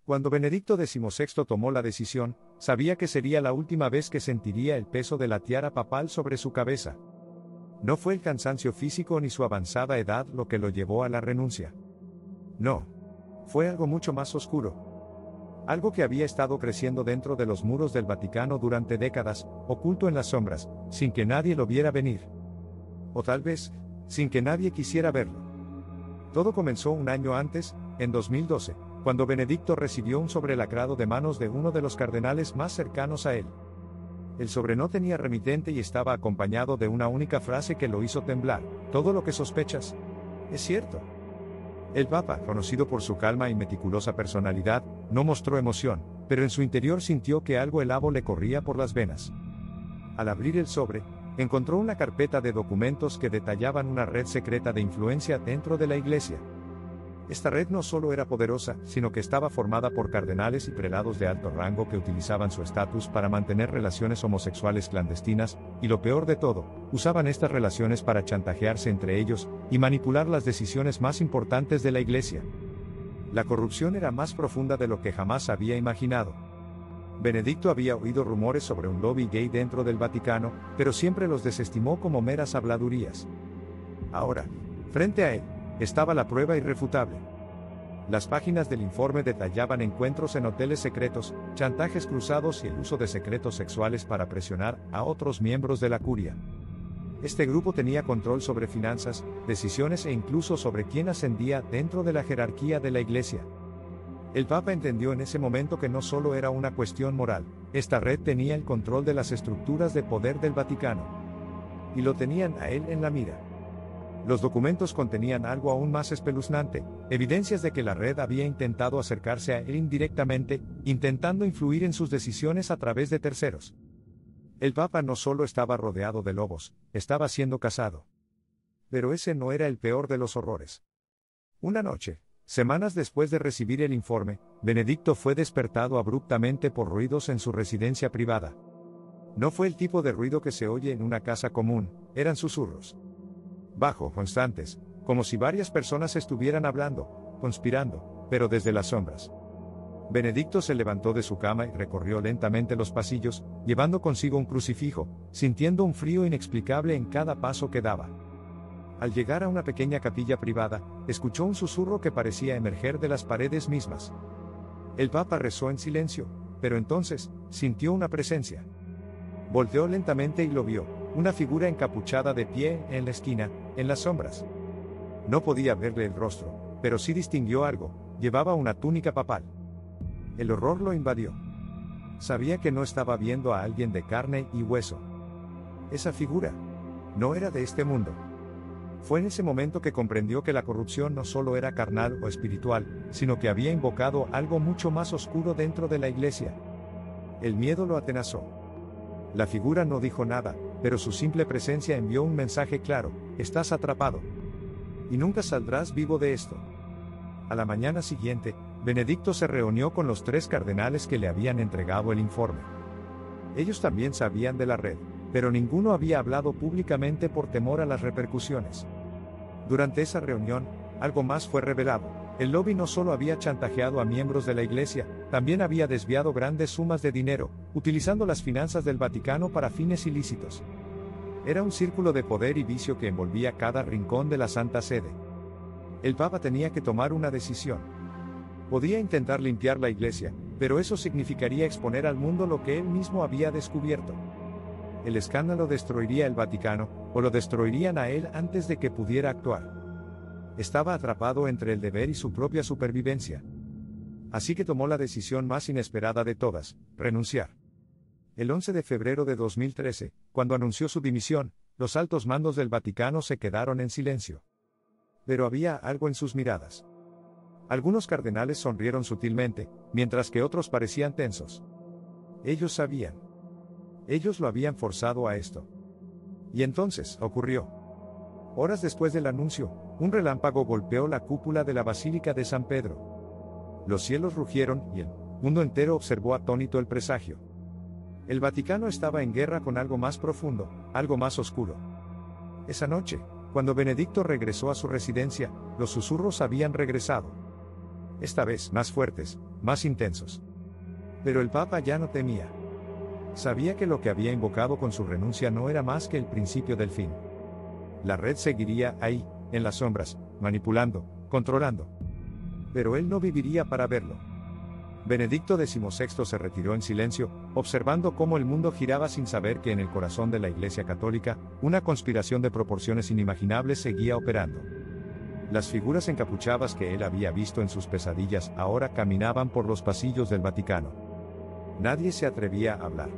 Cuando Benedicto XVI tomó la decisión, sabía que sería la última vez que sentiría el peso de la tiara papal sobre su cabeza. No fue el cansancio físico ni su avanzada edad lo que lo llevó a la renuncia. No. Fue algo mucho más oscuro. Algo que había estado creciendo dentro de los muros del Vaticano durante décadas, oculto en las sombras, sin que nadie lo viera venir. O tal vez, sin que nadie quisiera verlo. Todo comenzó un año antes, en 2012, cuando Benedicto recibió un sobrelacrado de manos de uno de los cardenales más cercanos a él. El sobre no tenía remitente y estaba acompañado de una única frase que lo hizo temblar: todo lo que sospechas es cierto. El Papa, conocido por su calma y meticulosa personalidad, no mostró emoción, pero en su interior sintió que algo helado le corría por las venas. Al abrir el sobre, encontró una carpeta de documentos que detallaban una red secreta de influencia dentro de la Iglesia. Esta red no solo era poderosa, sino que estaba formada por cardenales y prelados de alto rango que utilizaban su estatus para mantener relaciones homosexuales clandestinas, y lo peor de todo, usaban estas relaciones para chantajearse entre ellos y manipular las decisiones más importantes de la Iglesia. La corrupción era más profunda de lo que jamás había imaginado. Benedicto había oído rumores sobre un lobby gay dentro del Vaticano, pero siempre los desestimó como meras habladurías. Ahora, frente a él, estaba la prueba irrefutable. Las páginas del informe detallaban encuentros en hoteles secretos, chantajes cruzados y el uso de secretos sexuales para presionar a otros miembros de la curia. Este grupo tenía control sobre finanzas, decisiones e incluso sobre quién ascendía dentro de la jerarquía de la Iglesia. El Papa entendió en ese momento que no solo era una cuestión moral, esta red tenía el control de las estructuras de poder del Vaticano. Y lo tenían a él en la mira. Los documentos contenían algo aún más espeluznante, evidencias de que la red había intentado acercarse a él indirectamente, intentando influir en sus decisiones a través de terceros. El Papa no solo estaba rodeado de lobos, estaba siendo cazado. Pero ese no era el peor de los horrores. Una noche, semanas después de recibir el informe, Benedicto fue despertado abruptamente por ruidos en su residencia privada. No fue el tipo de ruido que se oye en una casa común, eran susurros. Bajo, constantes, como si varias personas estuvieran hablando, conspirando, pero desde las sombras. Benedicto se levantó de su cama y recorrió lentamente los pasillos, llevando consigo un crucifijo, sintiendo un frío inexplicable en cada paso que daba. Al llegar a una pequeña capilla privada, escuchó un susurro que parecía emerger de las paredes mismas. El Papa rezó en silencio, pero entonces, sintió una presencia. Volteó lentamente y lo vio, una figura encapuchada de pie en la esquina, en las sombras. No podía verle el rostro, pero sí distinguió algo: llevaba una túnica papal. El horror lo invadió. Sabía que no estaba viendo a alguien de carne y hueso. Esa figura no era de este mundo. Fue en ese momento que comprendió que la corrupción no solo era carnal o espiritual, sino que había invocado algo mucho más oscuro dentro de la Iglesia. El miedo lo atenazó. La figura no dijo nada, pero su simple presencia envió un mensaje claro: estás atrapado. Y nunca saldrás vivo de esto. A la mañana siguiente, Benedicto se reunió con los 3 cardenales que le habían entregado el informe. Ellos también sabían de la red, pero ninguno había hablado públicamente por temor a las repercusiones. Durante esa reunión, algo más fue revelado: el lobby no solo había chantajeado a miembros de la Iglesia, también había desviado grandes sumas de dinero, utilizando las finanzas del Vaticano para fines ilícitos. Era un círculo de poder y vicio que envolvía cada rincón de la Santa Sede. El Papa tenía que tomar una decisión. Podía intentar limpiar la Iglesia, pero eso significaría exponer al mundo lo que él mismo había descubierto. El escándalo destruiría el Vaticano, o lo destruirían a él antes de que pudiera actuar. Estaba atrapado entre el deber y su propia supervivencia. Así que tomó la decisión más inesperada de todas: renunciar. El 11 de febrero de 2013, cuando anunció su dimisión, los altos mandos del Vaticano se quedaron en silencio. Pero había algo en sus miradas. Algunos cardenales sonrieron sutilmente, mientras que otros parecían tensos. Ellos sabían. Ellos lo habían forzado a esto. Y entonces, ocurrió. Horas después del anuncio, un relámpago golpeó la cúpula de la Basílica de San Pedro. Los cielos rugieron y el mundo entero observó atónito el presagio. El Vaticano estaba en guerra con algo más profundo, algo más oscuro. Esa noche, cuando Benedicto regresó a su residencia, los susurros habían regresado. esta vez más fuertes, más intensos. Pero el Papa ya no temía. Sabía que lo que había invocado con su renuncia no era más que el principio del fin. La red seguiría ahí, en las sombras, manipulando, controlando. Pero él no viviría para verlo. Benedicto XVI se retiró en silencio, observando cómo el mundo giraba sin saber que en el corazón de la Iglesia Católica, una conspiración de proporciones inimaginables seguía operando. Las figuras encapuchadas que él había visto en sus pesadillas ahora caminaban por los pasillos del Vaticano. Nadie se atrevía a hablar.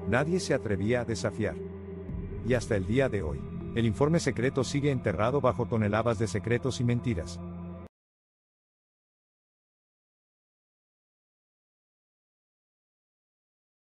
Nadie se atrevía a desafiar. Y hasta el día de hoy, el informe secreto sigue enterrado bajo toneladas de secretos y mentiras.